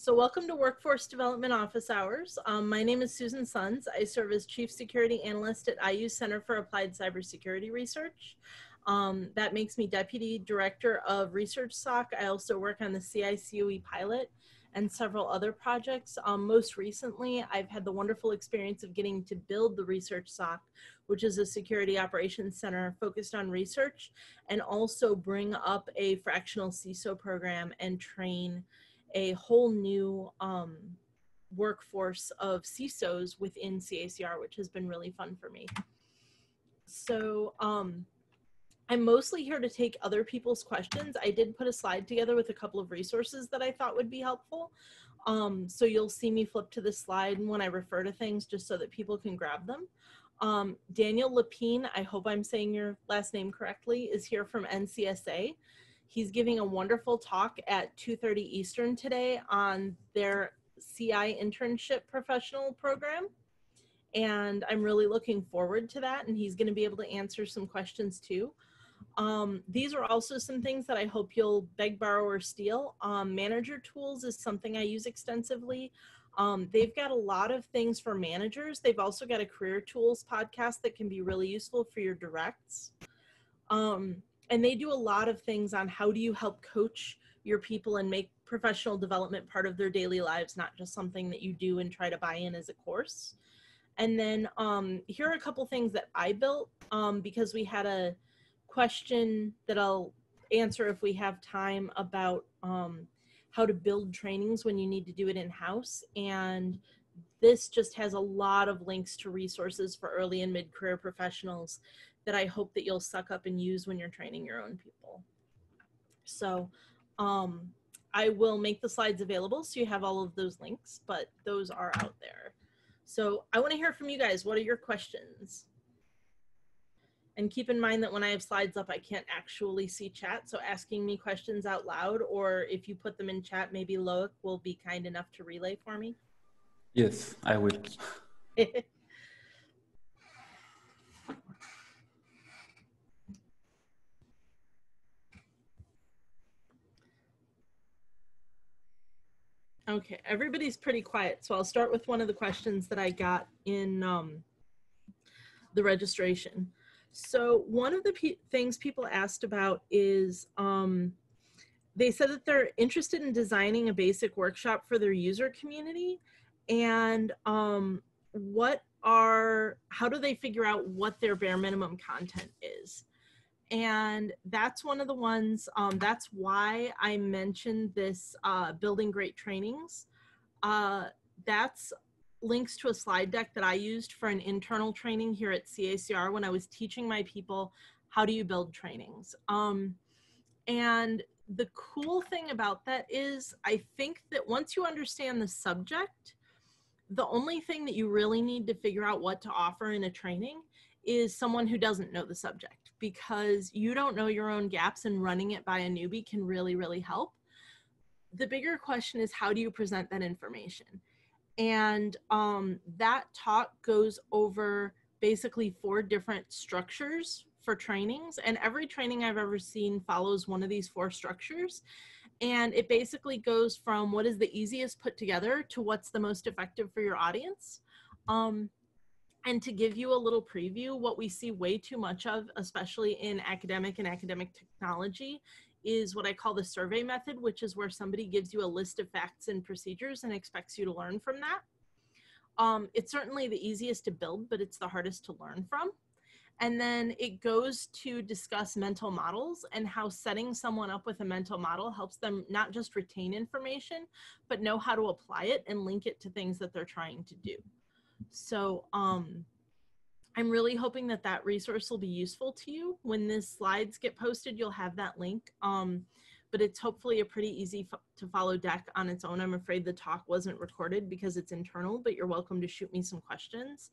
So welcome to Workforce Development Office Hours. My name is Susan Sons. I serve as Chief Security Analyst at IU Center for Applied Cybersecurity Research. That makes me Deputy Director of Research SOC. I also work on the CICOE pilot and several other projects. Most recently, I've had the wonderful experience of getting to build the Research SOC, which is a security operations center focused on research, and also bring up a fractional CISO program and train a whole new workforce of CISOs within CACR, which has been really fun for me. So I'm mostly here to take other people's questions. I did put a slide together with a couple of resources that I thought would be helpful. So you'll see me flip to the slide when I refer to things just so that people can grab them. Daniel Lapine, I hope I'm saying your last name correctly, is here from NCSA. He's giving a wonderful talk at 2:30 Eastern today on their CI internship professional program. And I'm really looking forward to that. And he's going to be able to answer some questions too. These are also some things that I hope you'll beg, borrow, or steal. Manager tools is something I use extensively. They've got a lot of things for managers. They've also got a career tools podcast that can be really useful for your directs. And they do a lot of things on how do you help coach your people and make professional development part of their daily lives, not just something that you do and try to buy in as a course. And then here are a couple things that I built because we had a question that I'll answer if we have time about how to build trainings when you need to do it in-house. And this just has a lot of links to resources for early and mid-career professionals that I hope that you'll suck up and use when you're training your own people. So I will make the slides available so you have all of those links, but those are out there. So I want to hear from you guys. What are your questions? And keep in mind that when I have slides up, I can't actually see chat. So asking me questions out loud, or if you put them in chat, maybe Loic will be kind enough to relay for me. Yes, I will. Okay, everybody's pretty quiet. So I'll start with one of the questions that I got in the registration. So one of the things people asked about is they said that they're interested in designing a basic workshop for their user community, and how do they figure out what their bare minimum content is? And that's one of the ones, that's why I mentioned this building great trainings. That's links to a slide deck that I used for an internal training here at CACR when I was teaching my people how do you build trainings. And the cool thing about that is I think that once you understand the subject, the only thing that you really need to figure out what to offer in a training is someone who doesn't know the subject, because you don't know your own gaps and running it by a newbie can really, really help. The bigger question is, how do you present that information? And that talk goes over basically 4 different structures for trainings, and every training I've ever seen follows one of these 4 structures. And it basically goes from what is the easiest put together to what's the most effective for your audience. And to give you a little preview, what we see way too much of, especially in academic and academic technology, is what I call the survey method, which is where somebody gives you a list of facts and procedures and expects you to learn from that. It's certainly the easiest to build, but it's the hardest to learn from. And then it goes to discuss mental models and how setting someone up with a mental model helps them not just retain information, but know how to apply it and link it to things that they're trying to do. So I'm really hoping that that resource will be useful to you. When the slides get posted, you'll have that link. But it's hopefully a pretty easy to follow deck on its own. I'm afraid the talk wasn't recorded because it's internal, but you're welcome to shoot me some questions.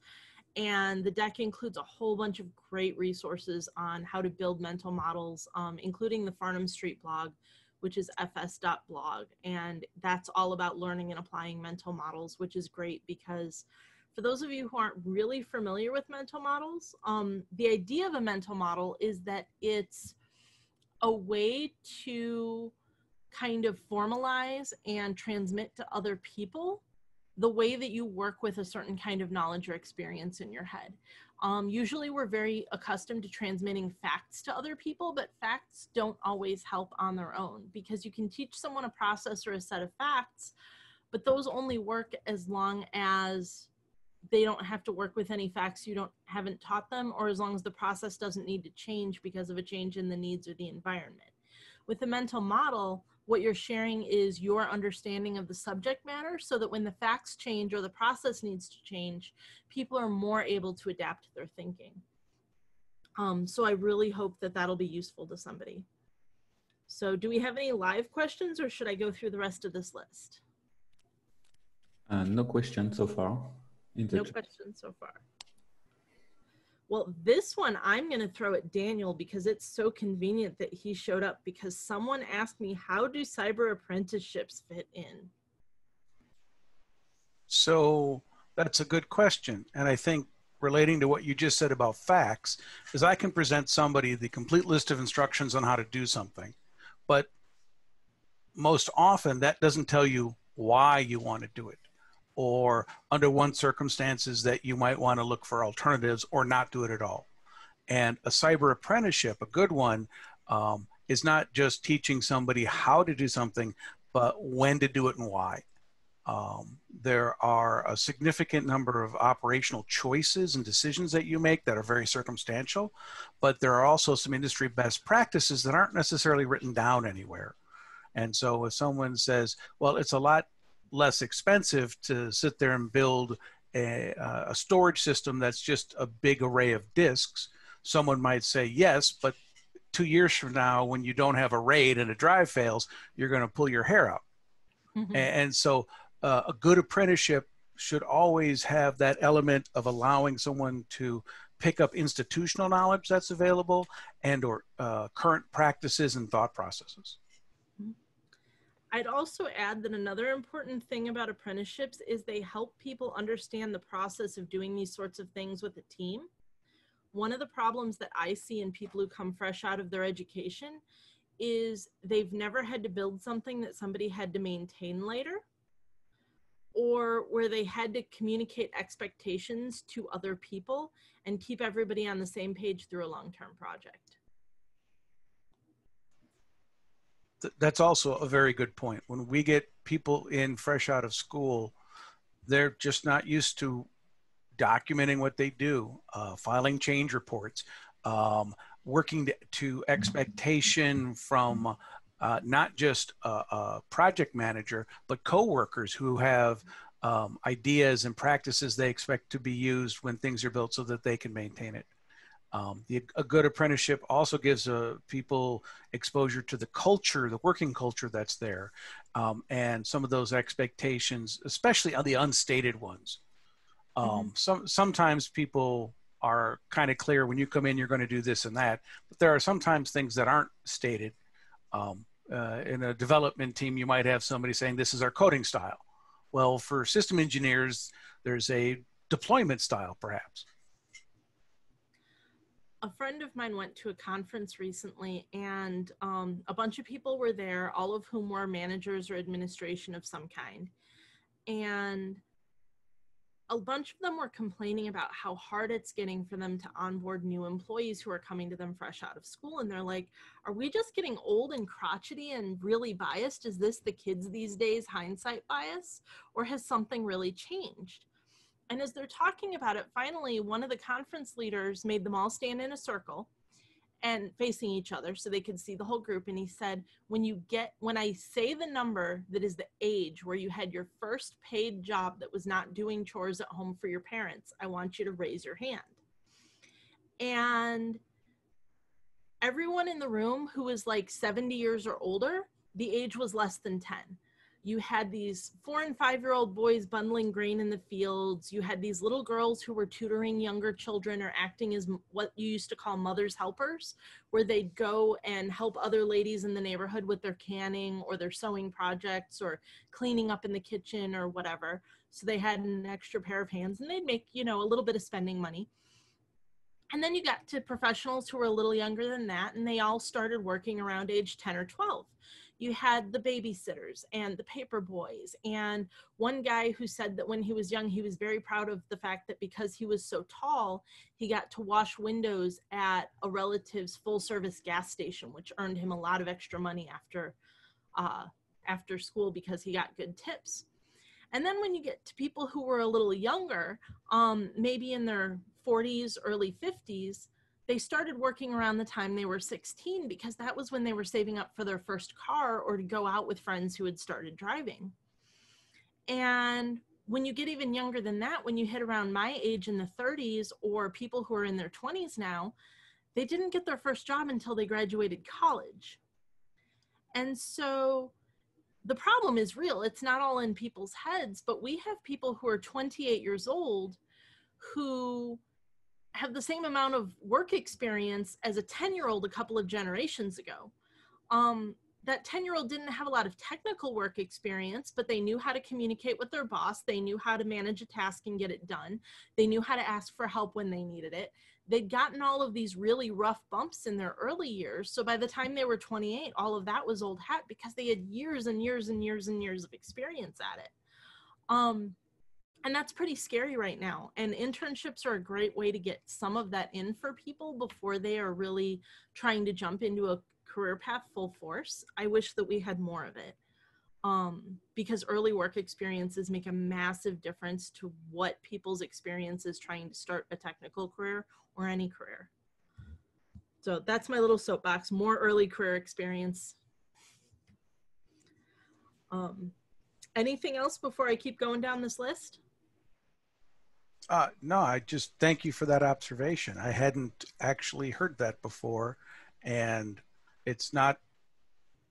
And the deck includes a whole bunch of great resources on how to build mental models, including the Farnham Street blog, which is fs.blog. And that's all about learning and applying mental models, which is great because for those of you who aren't really familiar with mental models, the idea of a mental model is that it's a way to kind of formalize and transmit to other people the way that you work with a certain kind of knowledge or experience in your head. Usually we're very accustomed to transmitting facts to other people, but facts don't always help on their own, because you can teach someone a process or a set of facts, but those only work as long as they don't have to work with any facts you haven't taught them, or as long as the process doesn't need to change because of a change in the needs or the environment. With a mental model, what you're sharing is your understanding of the subject matter, so that when the facts change or the process needs to change, people are more able to adapt their thinking. So I really hope that that'll be useful to somebody. So do we have any live questions, or should I go through the rest of this list? No questions so far. No questions so far. Well, this one I'm going to throw at Daniel, because it's so convenient that he showed up, because someone asked me, how do cyber apprenticeships fit in? So that's a good question. And I think relating to what you just said about facts is I can present somebody the complete list of instructions on how to do something, but most often that doesn't tell you why you want to do it, or under what circumstances that you might want to look for alternatives or not do it at all. And a cyber apprenticeship, a good one, is not just teaching somebody how to do something, but when to do it and why. There are a significant number of operational choices and decisions that you make that are very circumstantial, but there are also some industry best practices that aren't necessarily written down anywhere. And so if someone says, well, it's a lot less expensive to sit there and build a storage system that's just a big array of disks, someone might say yes, but 2 years from now, when you don't have a RAID and a drive fails, you're going to pull your hair out. Mm-hmm. And so a good apprenticeship should always have that element of allowing someone to pick up institutional knowledge that's available and or current practices and thought processes. I'd also add that another important thing about apprenticeships is they help people understand the process of doing these sorts of things with a team. One of the problems that I see in people who come fresh out of their education is they've never had to build something that somebody had to maintain later, or where they had to communicate expectations to other people and keep everybody on the same page through a long-term project. That's also a very good point. When we get people in fresh out of school, they're just not used to documenting what they do, filing change reports, working to expectation from not just a project manager, but coworkers who have ideas and practices they expect to be used when things are built so that they can maintain it. A good apprenticeship also gives people exposure to the culture, the working culture that's there, and some of those expectations, especially on the unstated ones. Sometimes people are kind of clear when you come in, you're going to do this and that, but there are sometimes things that aren't stated. In a development team, you might have somebody saying, this is our coding style. Well, for system engineers, there's a deployment style, perhaps. A friend of mine went to a conference recently, and a bunch of people were there, all of whom were managers or administration of some kind. And a bunch of them were complaining about how hard it's getting for them to onboard new employees who are coming to them fresh out of school. And they're like, are we just getting old and crotchety and really biased? Is this the kids these days hindsight bias, or has something really changed? And as they're talking about it, finally, one of the conference leaders made them all stand in a circle and facing each other so they could see the whole group. And he said, when I say the number that is the age where you had your first paid job that was not doing chores at home for your parents, I want you to raise your hand. And everyone in the room who was like 70 years or older, the age was less than 10. You had these 4- and 5-year-old boys bundling grain in the fields. You had these little girls who were tutoring younger children or acting as what you used to call mother's helpers, where they'd go and help other ladies in the neighborhood with their canning or their sewing projects or cleaning up in the kitchen or whatever. So they had an extra pair of hands and they'd make, a little bit of spending money. And then you got to professionals who were a little younger than that, and they all started working around age 10 or 12. You had the babysitters and the paper boys. And one guy who said that when he was young, he was very proud of the fact that because he was so tall, he got to wash windows at a relative's full service gas station, which earned him a lot of extra money after school because he got good tips. And then when you get to people who were a little younger, maybe in their 40s, early 50s, they started working around the time they were 16 because that was when they were saving up for their first car or to go out with friends who had started driving. And when you get even younger than that, when you hit around my age in the 30s or people who are in their 20s now, they didn't get their first job until they graduated college. And so the problem is real. It's not all in people's heads, but we have people who are 28 years old who have the same amount of work experience as a 10-year-old a couple of generations ago. That 10-year-old didn't have a lot of technical work experience, but they knew how to communicate with their boss. They knew how to manage a task and get it done. They knew how to ask for help when they needed it. They'd gotten all of these really rough bumps in their early years. So by the time they were 28, all of that was old hat because they had years and years and years and years of experience at it. And that's pretty scary right now. And internships are a great way to get some of that in for people before they are really trying to jump into a career path full force. I wish that we had more of it. Because early work experiences make a massive difference to what people's experience is trying to start a technical career or any career. So that's my little soapbox, more early career experience. Anything else before I keep going down this list? No, I just thank you for that observation. I hadn't actually heard that before, and it's not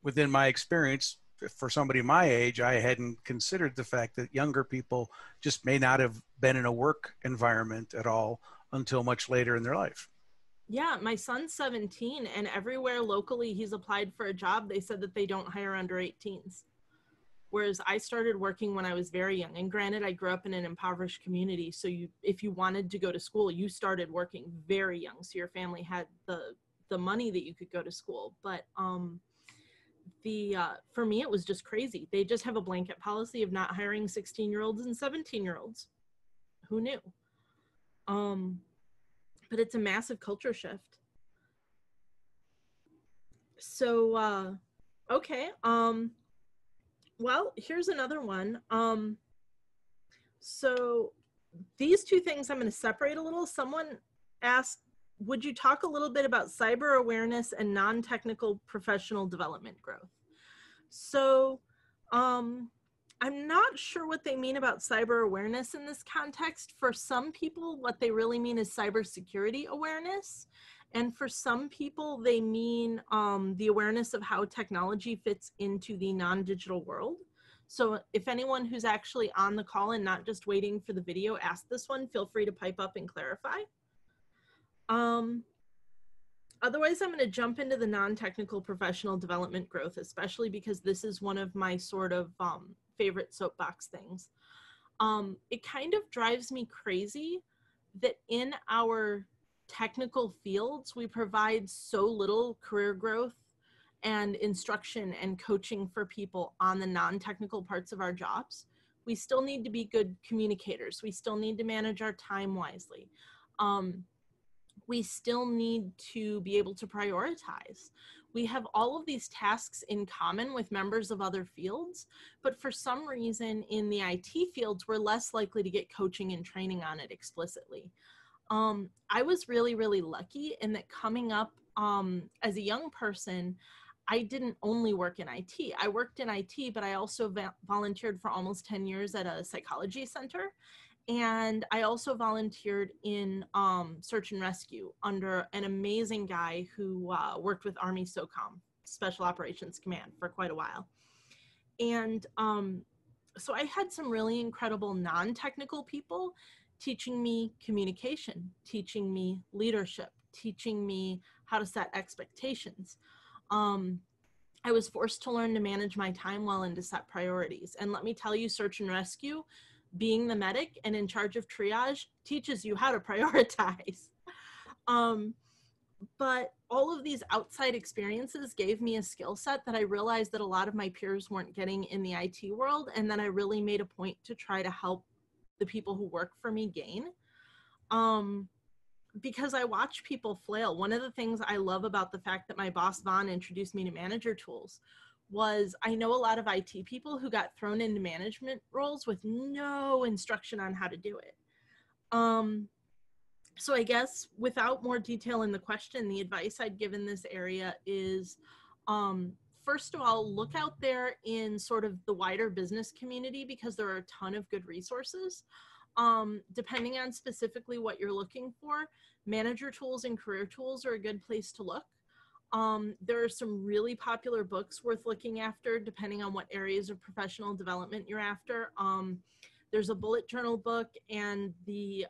within my experience. For somebody my age, I hadn't considered the fact that younger people just may not have been in a work environment at all until much later in their life. Yeah, my son's 17, and everywhere locally he's applied for a job, they said that they don't hire under 18s. Whereas I started working when I was very young. And granted, I grew up in an impoverished community. So if you wanted to go to school, you started working very young. So your family had the money that you could go to school. But for me, it was just crazy. They just have a blanket policy of not hiring 16-year-olds and 17-year-olds. Who knew? But it's a massive culture shift. So, okay. Well, here's another one. So these two things I'm going to separate a little. Someone asked, would you talk a little bit about cyber awareness and non-technical professional development growth? So I'm not sure what they mean about cyber awareness in this context. For some people, what they really mean is cybersecurity awareness. And for some people, they mean the awareness of how technology fits into the non-digital world. So if anyone who's actually on the call and not just waiting for the video asked this one, feel free to pipe up and clarify. Otherwise, I'm going to jump into the non-technical professional development growth, especially because this is one of my sort of favorite soapbox things. It kind of drives me crazy that in our technical fields, we provide so little career growth and instruction and coaching for people on the non-technical parts of our jobs. We still need to be good communicators. We still need to manage our time wisely. We still need to be able to prioritize. We have all of these tasks in common with members of other fields, but for some reason in the IT fields, we're less likely to get coaching and training on it explicitly. I was really, really lucky in that coming up as a young person, I didn't only work in IT. I worked in IT, but I also volunteered for almost 10 years at a psychology center. And I also volunteered in search and rescue under an amazing guy who worked with Army SOCOM, Special Operations Command, for quite a while. And so I had some really incredible non-technical people teaching me communication, teaching me leadership, teaching me how to set expectations. I was forced to learn to manage my time well and to set priorities. And let me tell you, search and rescue, being the medic and in charge of triage, teaches you how to prioritize. But all of these outside experiences gave me a skill set that I realized that a lot of my peers weren't getting in the IT world. And then I really made a point to try to help the people who work for me gain. Because I watch people flail. One of the things I love about the fact that my boss, Vaughn, introduced me to manager tools was I know a lot of IT people who got thrown into management roles with no instruction on how to do it. So I guess without more detail in the question, the advice I'd give in this area is, first of all, look out there in sort of the wider business community because there are a ton of good resources. Depending on specifically what you're looking for, manager tools and career tools are a good place to look. There are some really popular books worth looking after depending on what areas of professional development you're after. There's a bullet journal book and the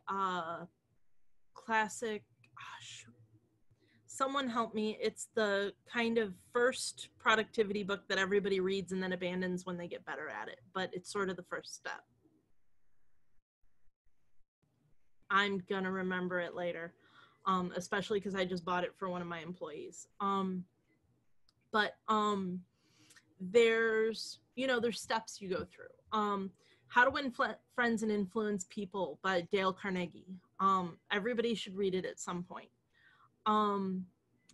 classic, someone help me, it's the kind of first productivity book that everybody reads and then abandons when they get better at it, but it's sort of the first step. I'm gonna remember it later, especially because I just bought it for one of my employees. There's, there's steps you go through. How to Win Friends and Influence People by Dale Carnegie. Everybody should read it at some point.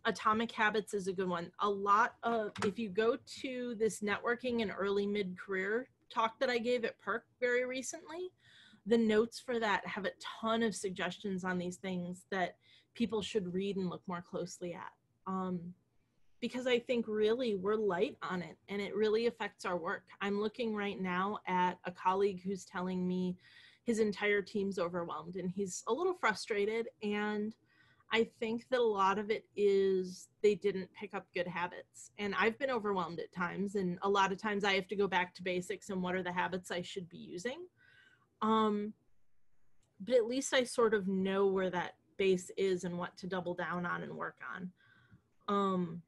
Atomic Habits is a good one. If you go to this networking and early mid-career talk that I gave at PERC very recently, the notes for that have a ton of suggestions on these things that people should read and look more closely at. Because I think really we're light on it and it really affects our work. I'm looking right now at a colleague who's telling me his entire team's overwhelmed and he's a little frustrated. And I think that a lot of it is they didn't pick up good habits. And I've been overwhelmed at times. And a lot of times I have to go back to basics and what are the habits I should be using. But at least I sort of know where that base is and what to double down on and work on.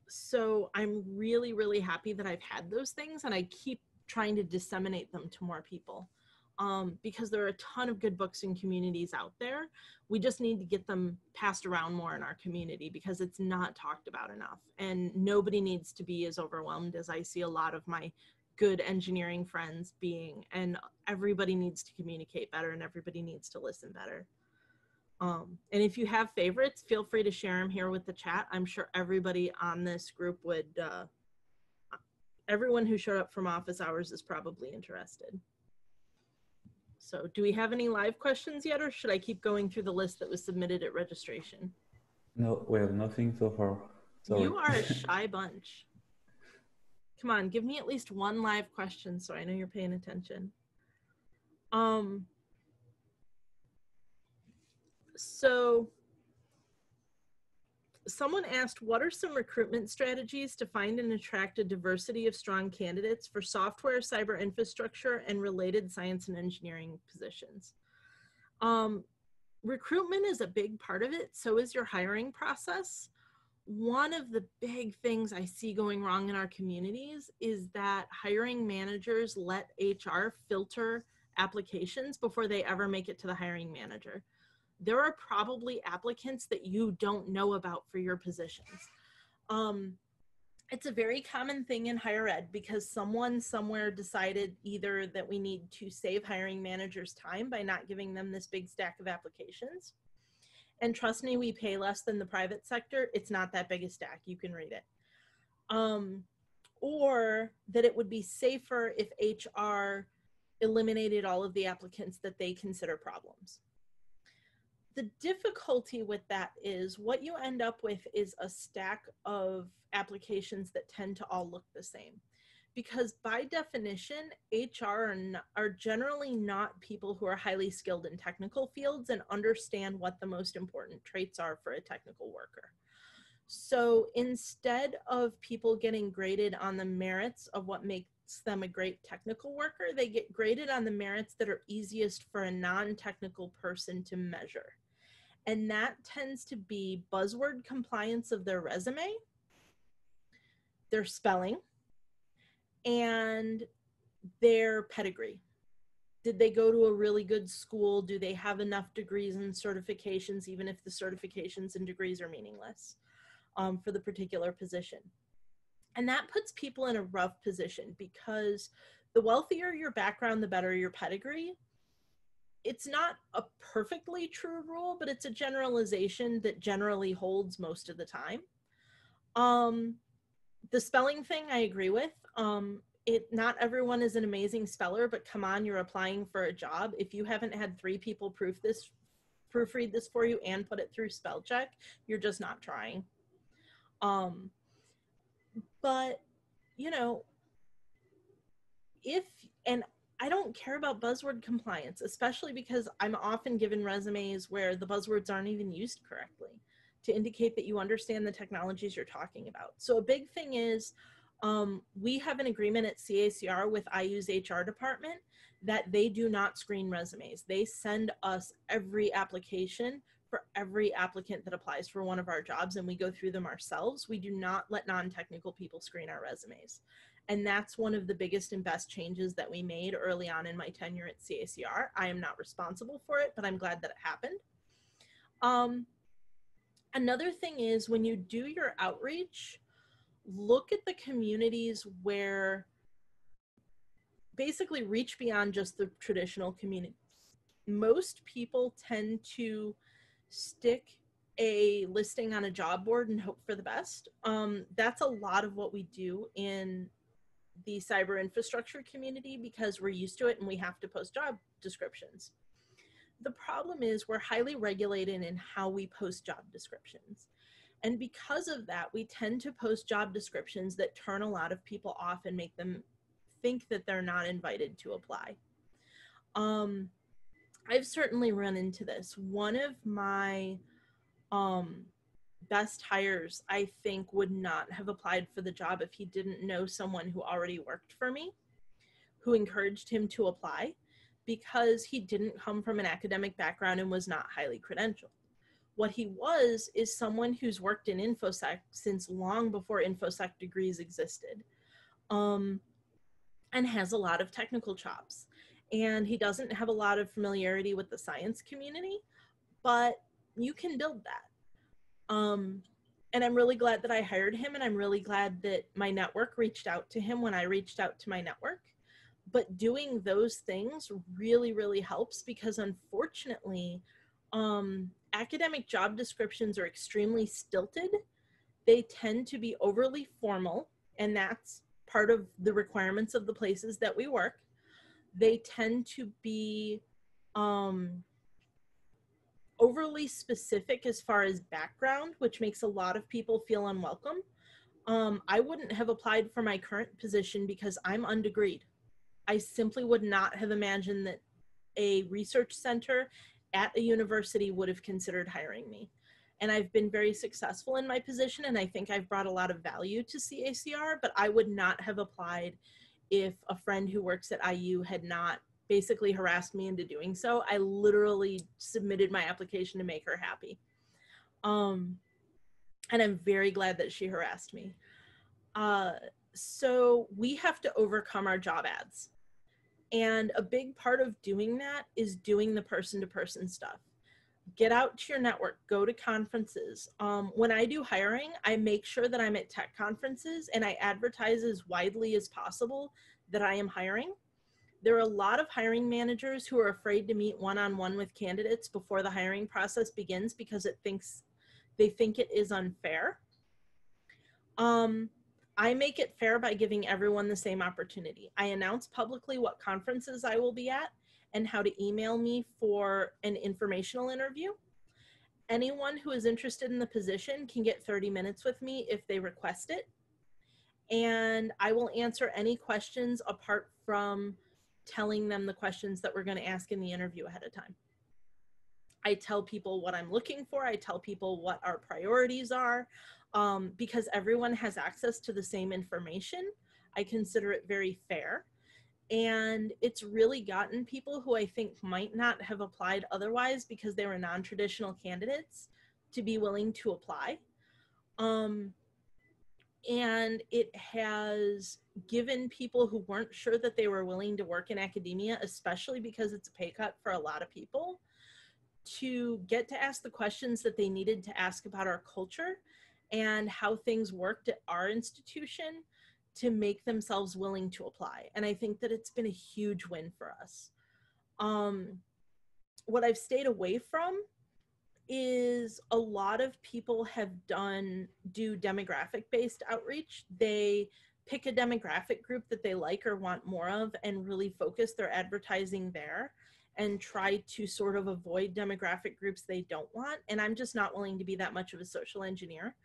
So I'm really, really happy that I've had those things and I keep trying to disseminate them to more people because there are a ton of good books and communities out there. We just need to get them passed around more in our community because it's not talked about enough and nobody needs to be as overwhelmed as I see a lot of my good engineering friends being, and everybody needs to communicate better and everybody needs to listen better. And if you have favorites, feel free to share them here with the chat. I'm sure everybody on this group would, everyone who showed up from office hours is probably interested. So do we have any live questions yet, or should I keep going through the list that was submitted at registration? No, we have nothing so far. Sorry. You are a shy bunch. Come on, give me at least one live question so I know you're paying attention. So someone asked, what are some recruitment strategies to find and attract a diversity of strong candidates for software, cyber infrastructure, and related science and engineering positions? Recruitment is a big part of it. So is your hiring process. One of the big things I see going wrong in our communities is that hiring managers let HR filter applications before they ever make it to the hiring manager. There are probably applicants that you don't know about for your positions. It's a very common thing in higher ed because someone somewhere decided either that we need to save hiring managers time by not giving them this big stack of applications. And trust me, we pay less than the private sector. It's not that big a stack. You can read it. Or that it would be safer if HR eliminated all of the applicants that they consider problems. The difficulty with that is what you end up with is a stack of applications that tend to all look the same. Because by definition, HR are generally not people who are highly skilled in technical fields and understand what the most important traits are for a technical worker. So instead of people getting graded on the merits of what makes them a great technical worker, they get graded on the merits that are easiest for a non-technical person to measure. And that tends to be buzzword compliance of their resume, their spelling, and their pedigree. did they go to a really good school? Do they have enough degrees and certifications, even if the certifications and degrees are meaningless for the particular position? And that puts people in a rough position, because the wealthier your background, the better your pedigree. It's not a perfectly true rule, but it's a generalization that generally holds most of the time. The spelling thing, I agree with. Not everyone is an amazing speller, but come on, you're applying for a job. If you haven't had 3 people proofread this for you and put it through spell check, you're just not trying. But, you know, and I don't care about buzzword compliance, especially because I'm often given resumes where the buzzwords aren't even used correctly to indicate that you understand the technologies you're talking about. So a big thing is, we have an agreement at CACR with IU's HR department that they do not screen resumes. They send us every application for every applicant that applies for one of our jobs, and we go through them ourselves. We do not let non-technical people screen our resumes. And that's one of the biggest and best changes that we made early on in my tenure at CACR. I am not responsible for it, but I'm glad that it happened. Another thing is, when you do your outreach, look at the communities where, basically reach beyond just the traditional community. Most people tend to stick a listing on a job board and hope for the best. That's a lot of what we do in the cyber infrastructure community, because we're used to it and we have to post job descriptions. The problem is, we're highly regulated in how we post job descriptions. And because of that, we tend to post job descriptions that turn a lot of people off and make them think that they're not invited to apply. I've certainly run into this. One of my best hires, I think, would not have applied for the job if he didn't know someone who already worked for me, who encouraged him to apply, because he didn't come from an academic background and was not highly credentialed. What he was is someone who's worked in InfoSec since long before InfoSec degrees existed, and has a lot of technical chops. And he doesn't have a lot of familiarity with the science community, but you can build that. And I'm really glad that I hired him, and I'm really glad that my network reached out to him when I reached out to my network. But doing those things really, really helps, because unfortunately, academic job descriptions are extremely stilted. They tend to be overly formal, and that's part of the requirements of the places that we work. They tend to be overly specific as far as background, which makes a lot of people feel unwelcome. I wouldn't have applied for my current position because I'm undegreed. I simply would not have imagined that a research center at a university would have considered hiring me. And I've been very successful in my position, and I think I've brought a lot of value to CACR, but I would not have applied if a friend who works at IU had not basically harassed me into doing so. I literally submitted my application to make her happy. And I'm very glad that she harassed me. So we have to overcome our job ads. And a big part of doing that is doing the person-to-person stuff. Get out to your network, go to conferences. When I do hiring, I make sure that I'm at tech conferences and I advertise as widely as possible that I am hiring. There are a lot of hiring managers who are afraid to meet one-on-one with candidates before the hiring process begins because they think it is unfair. I make it fair by giving everyone the same opportunity. I announce publicly what conferences I will be at and how to email me for an informational interview. Anyone who is interested in the position can get 30 minutes with me if they request it. And I will answer any questions apart from telling them the questions that we're going to ask in the interview ahead of time. I tell people what I'm looking for. I tell people what our priorities are. Because everyone has access to the same information, I consider it very fair. And it's really gotten people who I think might not have applied otherwise because they were non-traditional candidates to be willing to apply. And it has given people who weren't sure that they were willing to work in academia, especially because it's a pay cut for a lot of people, to get to ask the questions that they needed to ask about our culture and how things worked at our institution to make themselves willing to apply. And I think that it's been a huge win for us. What I've stayed away from is a lot of people have do demographic based outreach. They pick a demographic group that they like or want more of and really focus their advertising there and try to sort of avoid demographic groups they don't want. And I'm just not willing to be that much of a social engineer.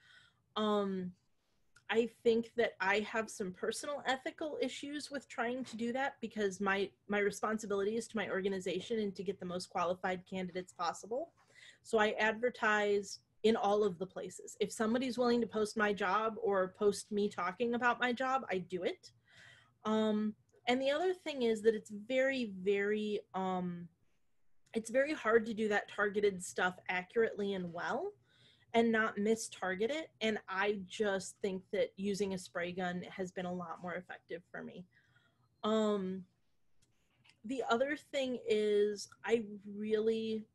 I think that I have some personal ethical issues with trying to do that because my responsibility is to my organization and to get the most qualified candidates possible. So I advertise in all of the places. If somebody's willing to post my job or post me talking about my job, I do it. And the other thing is that it's very, very hard to do that targeted stuff accurately and well and not miss-target it. And I just think that using a spray gun has been a lot more effective for me. The other thing is I really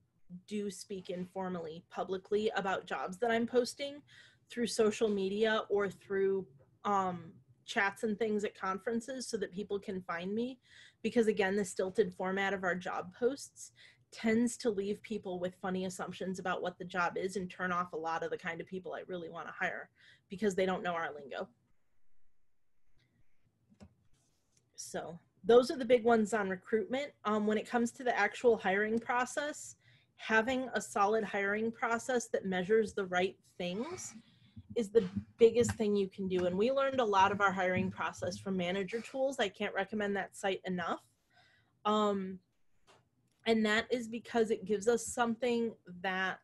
do speak informally, publicly about jobs that I'm posting through social media or through chats and things at conferences so that people can find me. Because again, the stilted format of our job posts tends to leave people with funny assumptions about what the job is and turn off a lot of the kind of people I really want to hire because they don't know our lingo. So those are the big ones on recruitment. When it comes to the actual hiring process, having a solid hiring process that measures the right things is the biggest thing you can do. And we learned a lot of our hiring process from Manager Tools. I can't recommend that site enough. And that is because it gives us something that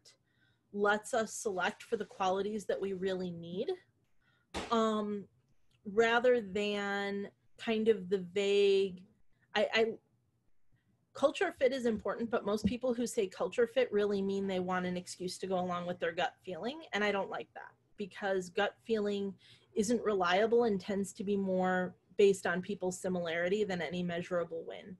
lets us select for the qualities that we really need, rather than kind of the vague, culture fit is important, but most people who say culture fit really mean they want an excuse to go along with their gut feeling. And I don't like that because gut feeling isn't reliable and tends to be more based on people's similarity than any measurable win.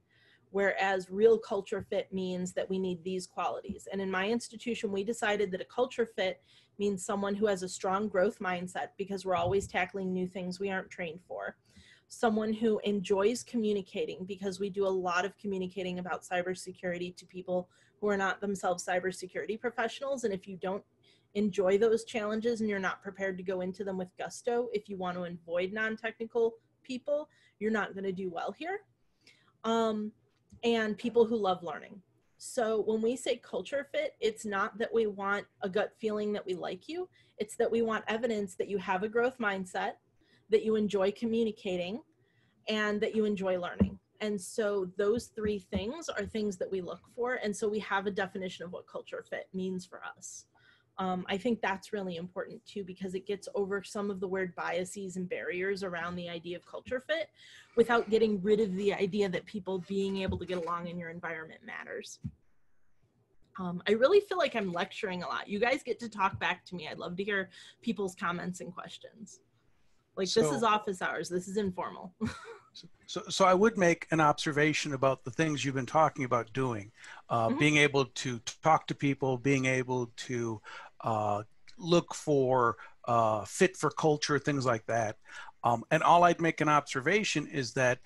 Whereas real culture fit means that we need these qualities. And in my institution, we decided that a culture fit means someone who has a strong growth mindset because we're always tackling new things we aren't trained for. Someone who enjoys communicating because we do a lot of communicating about cybersecurity to people who are not themselves cybersecurity professionals. And if you don't enjoy those challenges and you're not prepared to go into them with gusto, if you want to avoid non-technical people, you're not going to do well here. And people who love learning. So when we say culture fit, it's not that we want a gut feeling that we like you. It's that we want evidence that you have a growth mindset, that you enjoy communicating, and that you enjoy learning. And so those three things are things that we look for. And so we have a definition of what culture fit means for us. I think that's really important too, because it gets over some of the weird biases and barriers around the idea of culture fit without getting rid of the idea that people being able to get along in your environment matters. I really feel like I'm lecturing a lot. You guys get to talk back to me. I'd love to hear people's comments and questions. Like, this is office hours. This is informal. So I would make an observation about the things you've been talking about doing, being able to talk to people, being able to look for fit for culture, things like that. And all I'd make an observation is that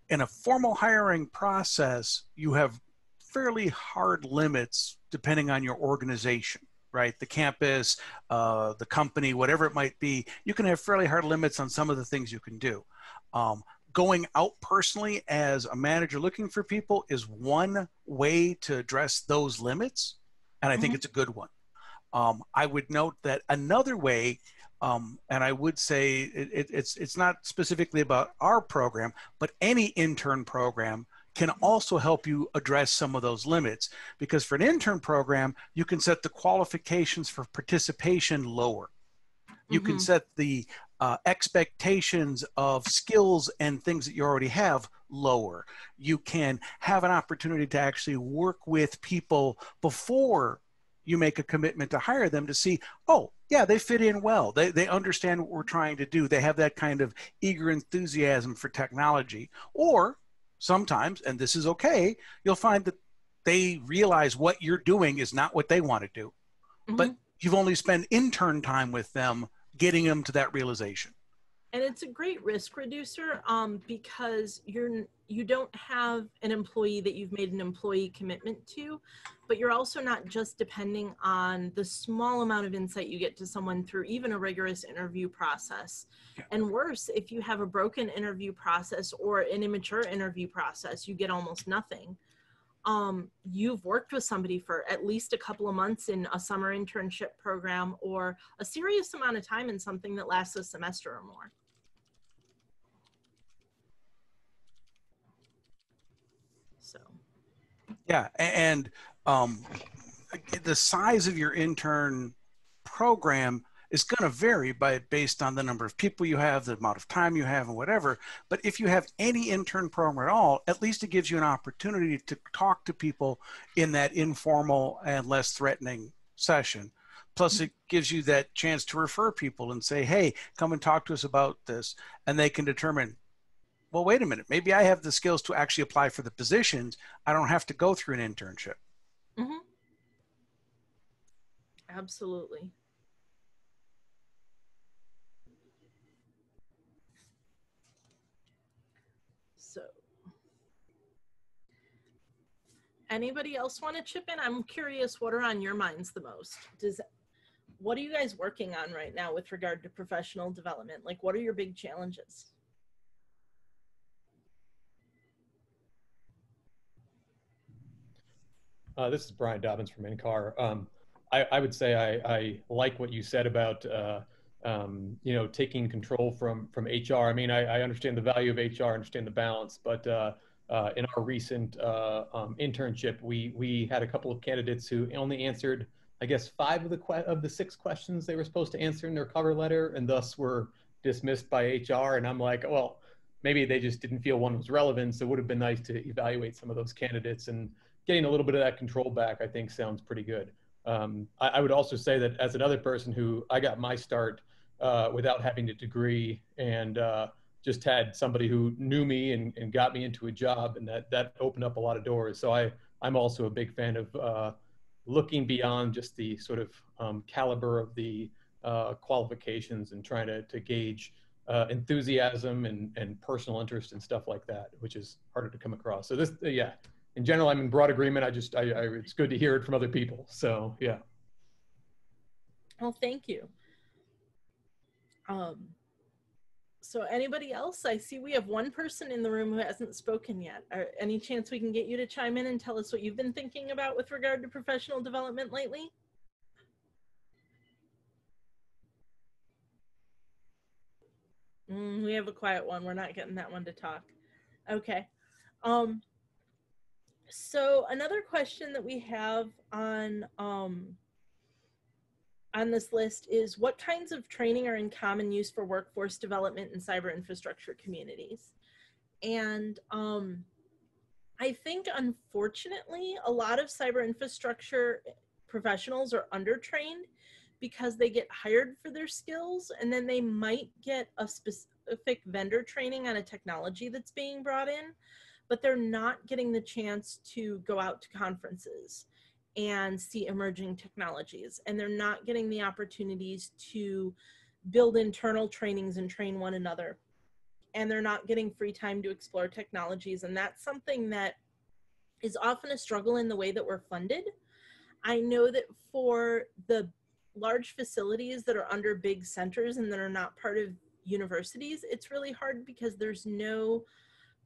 in a formal hiring process, you have fairly hard limits depending on your organization, right? The campus, the company, whatever it might be, you can have fairly hard limits on some of the things you can do. Going out personally as a manager looking for people is one way to address those limits, and I think it's a good one. I would note that another way, and I would say it's not specifically about our program, but any intern program can also help you address some of those limits, because for an intern program, you can set the qualifications for participation lower. You can set the expectations of skills and things that you already have lower. You can have an opportunity to actually work with people before you make a commitment to hire them to see, oh, Yeah, they fit in well. They understand what we're trying to do. They have that kind of eager enthusiasm for technology. Or sometimes, and this is okay, you'll find that they realize what you're doing is not what they want to do. But you've only spent intern time with them getting them to that realization. And it's a great risk reducer because you don't have an employee that you've made an employee commitment to, but you're also not just depending on the small amount of insight you get to someone through even a rigorous interview process. Yeah. And worse, if you have a broken interview process or an immature interview process, you get almost nothing. You've worked with somebody for at least a couple of months in a summer internship program or a serious amount of time in something that lasts a semester or more. So, yeah, and the size of your intern program is going to vary based on the number of people you have, the amount of time you have, and whatever. But if you have any intern program at all, at least it gives you an opportunity to talk to people in that informal and less threatening session. Plus, it gives you that chance to refer people and say, hey, come and talk to us about this. And they can determine, well, wait a minute, maybe I have the skills to actually apply for the positions. I don't have to go through an internship. Absolutely. So, anybody else want to chip in? I'm curious, what are on your minds the most? What are you guys working on right now with regard to professional development? Like, what are your big challenges? This is Brian Dobbins from NCAR. I would say I like what you said about taking control from HR. I mean, I understand the value of HR, understand the balance, but in our recent internship, we had a couple of candidates who only answered, I guess, 5 of the 6 questions they were supposed to answer in their cover letter, and thus were dismissed by HR. And I'm like, well, maybe they just didn't feel one was relevant. So it would have been nice to evaluate some of those candidates, and getting a little bit of that control back, I think, sounds pretty good. I would also say that as another person who I got my start without having a degree, and just had somebody who knew me and got me into a job, and that opened up a lot of doors. So I'm also a big fan of looking beyond just the sort of caliber of the qualifications and trying to gauge enthusiasm and personal interest and stuff like that, which is harder to come across. So this, yeah. In general, I'm in broad agreement. It's good to hear it from other people. So, yeah. Well, thank you. So anybody else? I see we have one person in the room who hasn't spoken yet. Any chance we can get you to chime in and tell us what you've been thinking about with regard to professional development lately? We have a quiet one. We're not getting that one to talk. Okay. So another question that we have on this list is, what kinds of training are in common use for workforce development in cyber infrastructure communities? And I think, unfortunately, a lot of cyber infrastructure professionals are undertrained because they get hired for their skills, and then they might get a specific vendor training on a technology that's being brought in, but they're not getting the chance to go out to conferences and see emerging technologies. And they're not getting the opportunities to build internal trainings and train one another. And they're not getting free time to explore technologies. And that's something that is often a struggle in the way that we're funded. I know that for the large facilities that are under big centers and that are not part of universities, it's really hard because there's no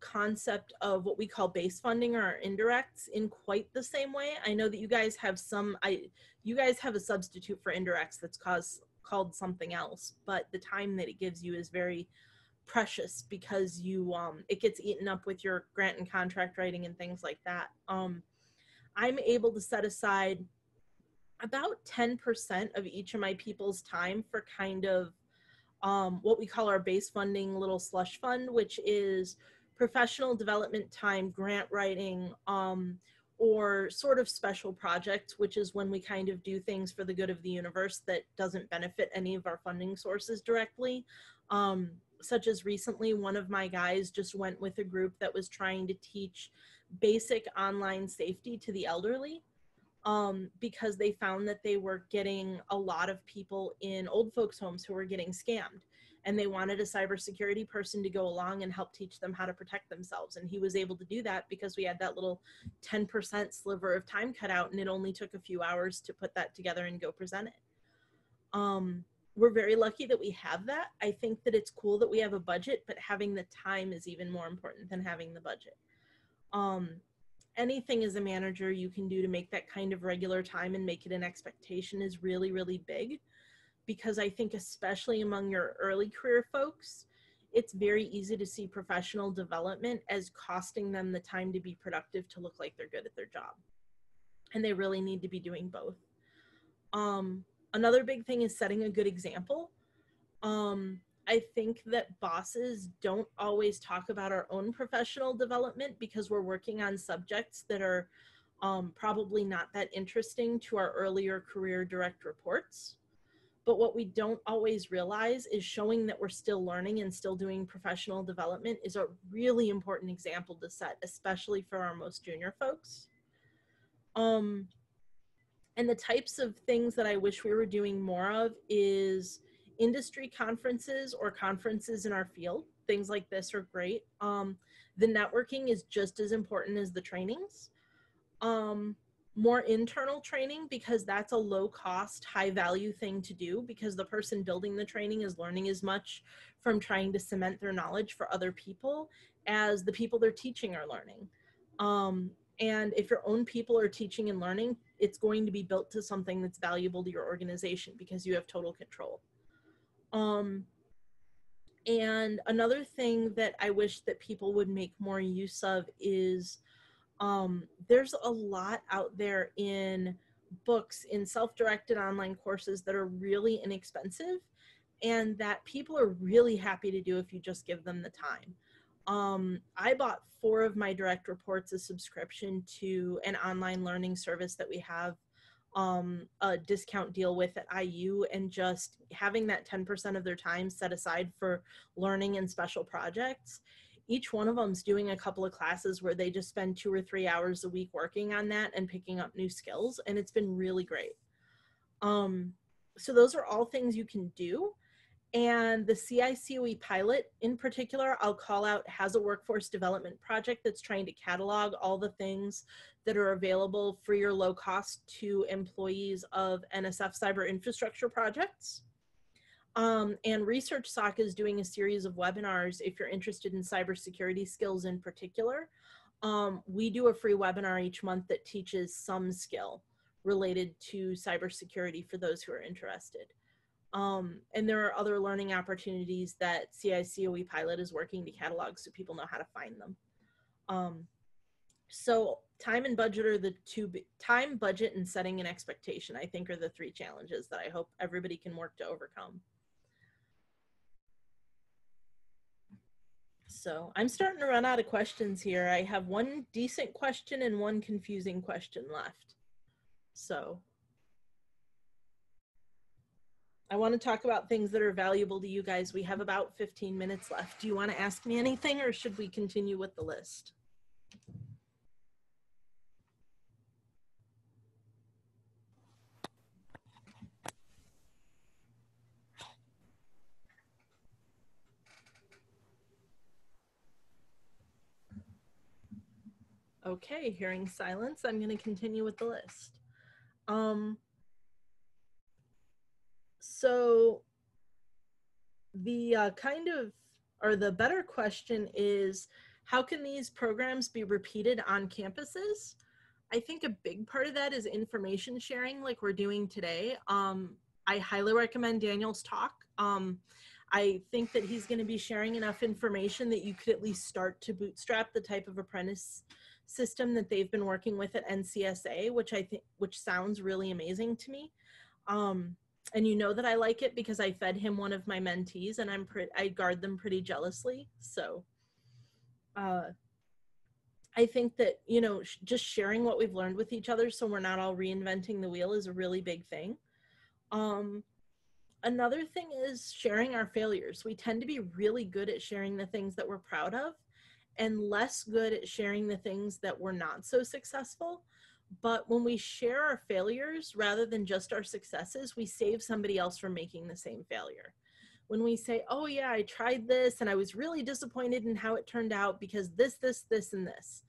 concept of what we call base funding or indirects in quite the same way. I know that you guys have you guys have a substitute for indirects that's called something else, but the time that it gives you is very precious because it gets eaten up with your grant and contract writing and things like that. I'm able to set aside about 10% of each of my people's time for kind of what we call our base funding little slush fund, which is professional development time, grant writing, or sort of special projects, which is when we kind of do things for the good of the universe that doesn't benefit any of our funding sources directly. Such as recently, one of my guys just went with a group that was trying to teach basic online safety to the elderly, because they found that they were getting a lot of people in old folks' homes who were getting scammed. And they wanted a cybersecurity person to go along and help teach them how to protect themselves. And he was able to do that because we had that little 10% sliver of time cut out, and it only took a few hours to put that together and go present it. We're very lucky that we have that. I think that it's cool that we have a budget, but having the time is even more important than having the budget. Anything as a manager you can do to make that kind of regular time and make it an expectation is really, really big. Because I think especially among your early career folks, it's very easy to see professional development as costing them the time to be productive, to look like they're good at their job. And they really need to be doing both. Another big thing is setting a good example. I think that bosses don't always talk about our own professional development because we're working on subjects that are probably not that interesting to our earlier career direct reports. But what we don't always realize is showing that we're still learning and still doing professional development is a really important example to set, especially for our most junior folks. And the types of things that I wish we were doing more of is industry conferences or conferences in our field. Things like this are great. The networking is just as important as the trainings. More internal training, because that's a low cost, high value thing to do, because the person building the training is learning as much from trying to cement their knowledge for other people as the people they're teaching are learning. And if your own people are teaching and learning, it's going to be built to something that's valuable to your organization because you have total control. And another thing that I wish that people would make more use of is there's a lot out there in books, in self-directed online courses that are really inexpensive and that people are really happy to do if you just give them the time. I bought 4 of my direct reports a subscription to an online learning service that we have a discount deal with at IU, and just having that 10% of their time set aside for learning and special projects. Each one of them's doing a couple of classes where they just spend 2 or 3 hours a week working on that and picking up new skills, and it's been really great. So those are all things you can do. And the CICOE pilot in particular, I'll call out, has a workforce development project that's trying to catalog all the things that are available free or low cost to employees of NSF cyber infrastructure projects. And ResearchSoc is doing a series of webinars if you're interested in cybersecurity skills in particular. We do a free webinar each month that teaches some skill related to cybersecurity for those who are interested. And there are other learning opportunities that CICOE Pilot is working to catalog so people know how to find them. So time and budget are the time, budget, and setting an expectation, I think, are the 3 challenges that I hope everybody can work to overcome. So I'm starting to run out of questions here. I have 1 decent question and 1 confusing question left. So I want to talk about things that are valuable to you guys. We have about 15 minutes left. Do you want to ask me anything, or should we continue with the list? Okay, hearing silence, I'm going to continue with the list. So the the better question is, how can these programs be repeated on campuses? I think a big part of that is information sharing, like we're doing today. I highly recommend Daniel's talk. I think that he's going to be sharing enough information that you could at least start to bootstrap the type of apprentice system that they've been working with at NCSA, which sounds really amazing to me. And you know that I like it because I fed him one of my mentees, and I guard them pretty jealously. So I think that, you know, just sharing what we've learned with each other so we're not all reinventing the wheel is a really big thing. Another thing is sharing our failures. We tend to be really good at sharing the things that we're proud of and less good at sharing the things that we're not so successful. But when we share our failures rather than just our successes, we save somebody else from making the same failure. When we say, oh yeah, I tried this and I was really disappointed in how it turned out because this, and this.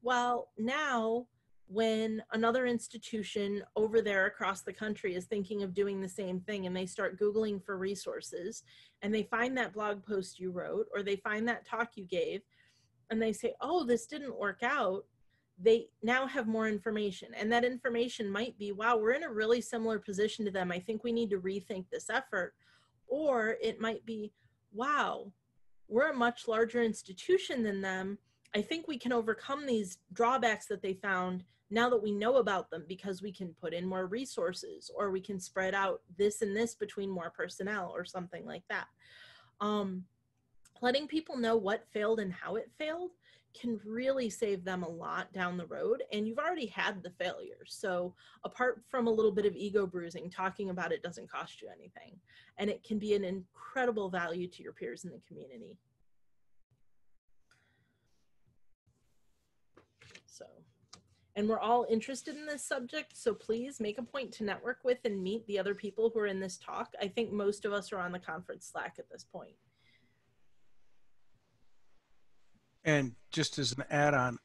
Well, now when another institution over there across the country is thinking of doing the same thing and they start Googling for resources and they find that blog post you wrote or they find that talk you gave and they say, oh, this didn't work out, they now have more information. And that information might be, wow, we're in a really similar position to them. I think we need to rethink this effort. Or it might be, wow, we're a much larger institution than them. I think we can overcome these drawbacks that they found now that we know about them because we can put in more resources or we can spread out this and this between more personnel or something like that. Letting people know what failed and how it failed can really save them a lot down the road. And you've already had the failure. So apart from a little bit of ego bruising, talking about it doesn't cost you anything. And it can be an incredible value to your peers in the community. So, and we're all interested in this subject. So please make a point to network with and meet the other people who are in this talk. I think most of us are on the conference Slack at this point. And just as an add-on,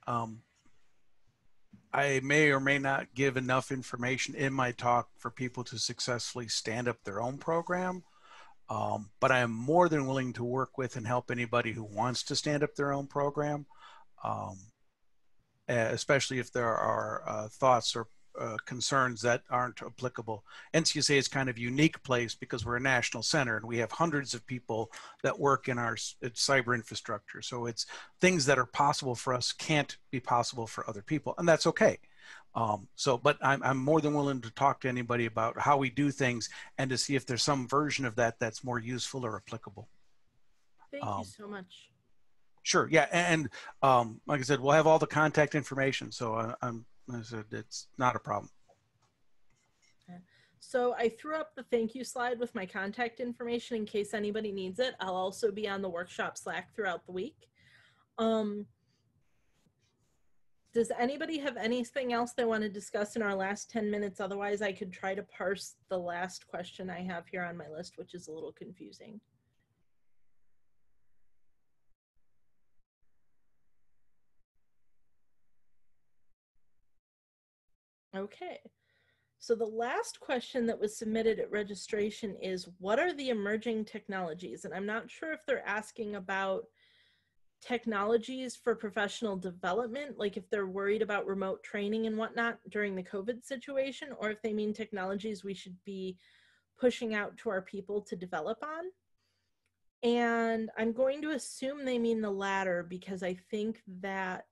I may or may not give enough information in my talk for people to successfully stand up their own program. But I am more than willing to work with and help anybody who wants to stand up their own program, especially if there are thoughts or concerns that aren't applicable. NCSA is kind of a unique place because we're a national center and we have hundreds of people that work in our cyber infrastructure. So it's things that are possible for us can't be possible for other people, and that's okay. But I'm more than willing to talk to anybody about how we do things and to see if there's some version of that that's more useful or applicable. Thank you so much. Sure, yeah, and like I said, we'll have all the contact information, so I said it's not a problem. So I threw up the thank you slide with my contact information in case anybody needs it. I'll also be on the workshop Slack throughout the week. Does anybody have anything else they want to discuss in our last 10 minutes? Otherwise, I could try to parse the last question I have here on my list, which is a little confusing. Okay, so the last question that was submitted at registration is, what are the emerging technologies? And I'm not sure if they're asking about technologies for professional development, like if they're worried about remote training and whatnot during the COVID situation, or if they mean technologies we should be pushing out to our people to develop on. And I'm going to assume they mean the latter because I think that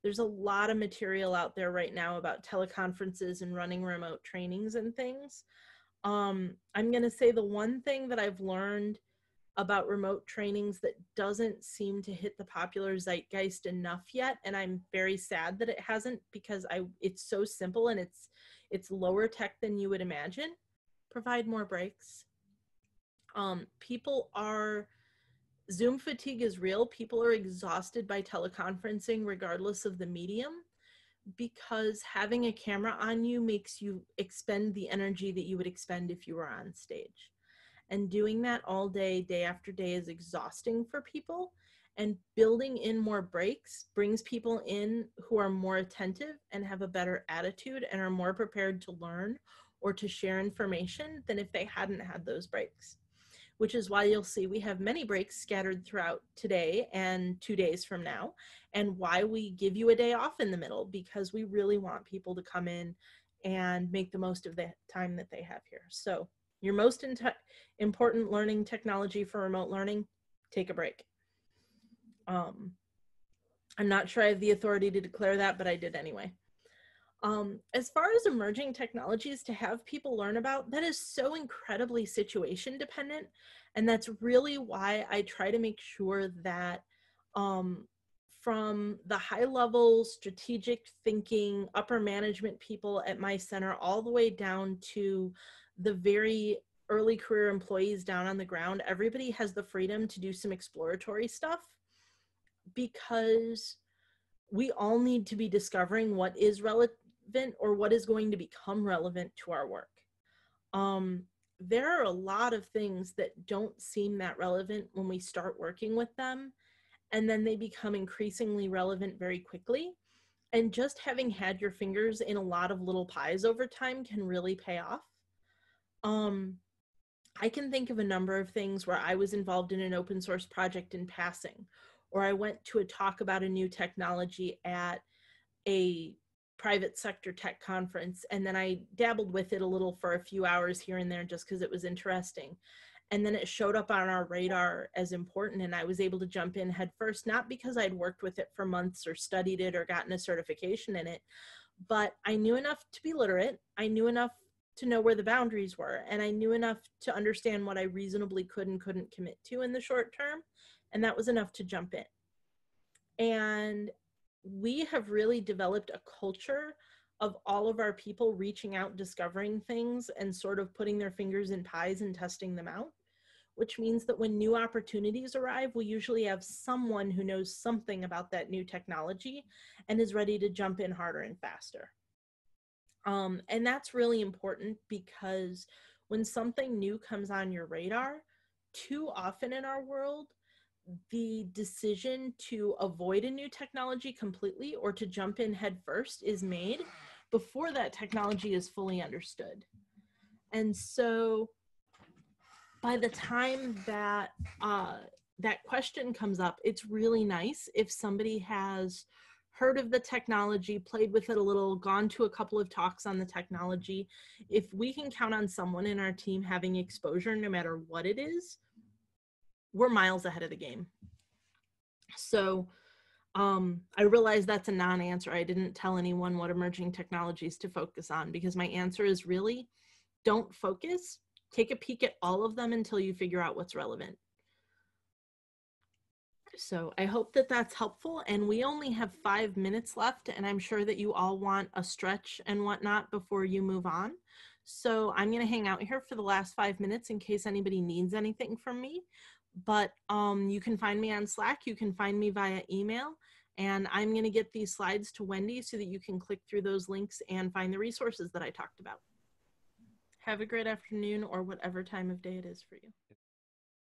there's a lot of material out there right now about teleconferences and running remote trainings and things. I'm going to say the one thing that I've learned about remote trainings that doesn't seem to hit the popular zeitgeist enough yet, and I'm very sad that it hasn't because it's so simple and it's lower tech than you would imagine. Provide more breaks. Zoom fatigue is real. People are exhausted by teleconferencing regardless of the medium because having a camera on you makes you expend the energy that you would expend if you were on stage. And doing that all day, day after day is exhausting for people. And building in more breaks brings people in who are more attentive and have a better attitude and are more prepared to learn or to share information than if they hadn't had those breaks. Which is why you'll see we have many breaks scattered throughout today and 2 days from now, and why we give you a day off in the middle, because we really want people to come in and make the most of the time that they have here. So your most important learning technology for remote learning, take a break. I'm not sure I have the authority to declare that, but I did anyway. As far as emerging technologies to have people learn about, that is so incredibly situation dependent. And that's really why I try to make sure that from the high level strategic thinking upper management people at my center all the way down to the very early career employees down on the ground, everybody has the freedom to do some exploratory stuff, because we all need to be discovering what is relevant or what is going to become relevant to our work. There are a lot of things that don't seem that relevant when we start working with them, and then they become increasingly relevant very quickly. And just having had your fingers in a lot of little pies over time can really pay off. I can think of a number of things where I was involved in an open source project in passing, or I went to a talk about a new technology at a private sector tech conference, and then I dabbled with it a little for a few hours here and there just because it was interesting. And then it showed up on our radar as important, and I was able to jump in head first, not because I'd worked with it for months or studied it or gotten a certification in it, but I knew enough to be literate. I knew enough to know where the boundaries were, and I knew enough to understand what I reasonably could and couldn't commit to in the short term, and that was enough to jump in. And we have really developed a culture of all of our people reaching out, discovering things, and sort of putting their fingers in pies and testing them out, which means that when new opportunities arrive, we usually have someone who knows something about that new technology and is ready to jump in harder and faster. And that's really important, because when something new comes on your radar, too often in our world, the decision to avoid a new technology completely or to jump in head first is made before that technology is fully understood. And so by the time that that question comes up, it's really nice if somebody has heard of the technology, played with it a little, gone to a couple of talks on the technology. If we can count on someone in our team having exposure, no matter what it is, we're miles ahead of the game. So I realize that's a non-answer. I didn't tell anyone what emerging technologies to focus on, because my answer is really, don't focus. Take a peek at all of them until you figure out what's relevant. So I hope that that's helpful, and we only have 5 minutes left, and I'm sure that you all want a stretch and whatnot before you move on. So I'm going to hang out here for the last 5 minutes in case anybody needs anything from me. But you can find me on Slack, you can find me via email, and I'm going to get these slides to Wendy so that you can click through those links and find the resources that I talked about. Have a great afternoon, or whatever time of day it is for you.